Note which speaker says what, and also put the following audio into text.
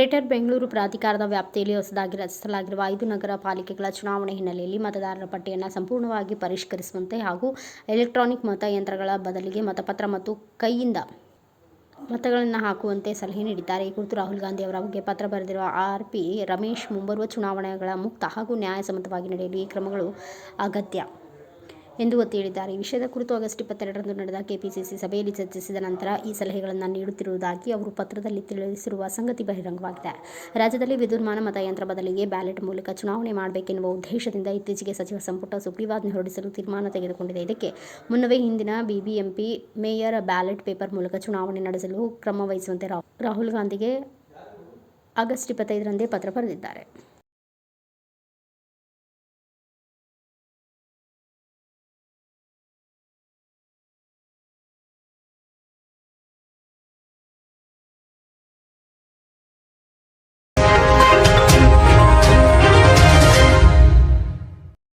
Speaker 1: Greater Bengaluru ಪ್ರಾಧಿಕಾರದ ವ್ಯಾಪ್ತಿಯಲ್ಲಿ ಹೊಸದಾಗಿ ರಚಿಸಲಾಗಿರುವ 5 ನಗರ ಪಾಲಿಕೆಗಳ ಚುನಾವಣೆ ಹಿನ್ನೆಲೆಯಲ್ಲಿ ಮತದಾರರ ಪಟ್ಟಿಯನ್ನು ಸಂಪೂರ್ಣವಾಗಿ ಪರಿಷ್ಕರಿಸುವಂತೆ ಹಾಗೂ ಎಲೆಕ್ಟ್ರಾನಿಕ್ ಮತಯಂತ್ರಗಳ ಬದಲಿಗೆ ಮತಪತ್ರ ಮತ್ತು ಕೈಯಿಂದ ಮತಗಳನ್ನು ಹಾಕುವಂತೆ ಸಲಹೆ ನೀಡಿದ್ದಾರೆ. ಈ ಕುರಿತು ರಾಹುಲ್ ಗಾಂಧಿ ಅವರಿಗೆ ಪತ್ರ ಬರೆದಿರುವ ಆರ್.ಪಿ. ರಮೇಶ್, ಮುಂಬರುವ ಚುನಾವಣೆಗಳ ಮುಕ್ತ ಹಾಗೂ ನ್ಯಾಯಸಮ್ಮತವಾಗಿ ನಡೆಯಲು ಈ ಕ್ರಮಗಳು ಅಗತ್ಯ ಎಂದು ಒತ್ತಿ ಹೇಳಿದ್ದಾರೆ. ಈ ವಿಷಯದ ಕುರಿತು ಆಗಸ್ಟ್ 22ರಂದು ನಡೆದ ಕೆಪಿಸಿಸಿ ಸಭೆಯಲ್ಲಿ ಚರ್ಚಿಸಿದ ನಂತರ ಈ ಸಲಹೆಗಳನ್ನು ನೀಡುತ್ತಿರುವುದಾಗಿ ಅವರು ಪತ್ರದಲ್ಲಿ ತಿಳಿಸಿರುವ ಸಂಗತಿ ಬಹಿರಂಗವಾಗಿದೆ. ರಾಜ್ಯದಲ್ಲಿ ವಿದ್ಯುನ್ಮಾನ ಮತಯಂತ್ರ ಬದಲಿಗೆ ಬ್ಯಾಲೆಟ್ ಮೂಲಕ ಚುನಾವಣೆ ಮಾಡಬೇಕೆನ್ನುವ ಉದ್ದೇಶದಿಂದ ಇತ್ತೀಚೆಗೆ ಸಚಿವ ಸಂಪುಟ ಸುಗ್ರೀವಾಜ್ಞೆ ಹೊರಡಿಸಲು ತೀರ್ಮಾನ ತೆಗೆದುಕೊಂಡಿದೆ. ಇದಕ್ಕೆ ಮುನ್ನವೇ ಹಿಂದಿನ ಬಿಬಿಎಂಪಿ ಮೇಯರ್ ಬ್ಯಾಲೆಟ್ ಪೇಪರ್ ಮೂಲಕ ಚುನಾವಣೆ ನಡೆಸಲು ಕ್ರಮ ವಹಿಸುವಂತೆ ರಾಹುಲ್ ಗಾಂಧಿಗೆ ಆಗಸ್ಟ್ 25ರಂದೇ ಪತ್ರ ಬರೆದಿದ್ದಾರೆ.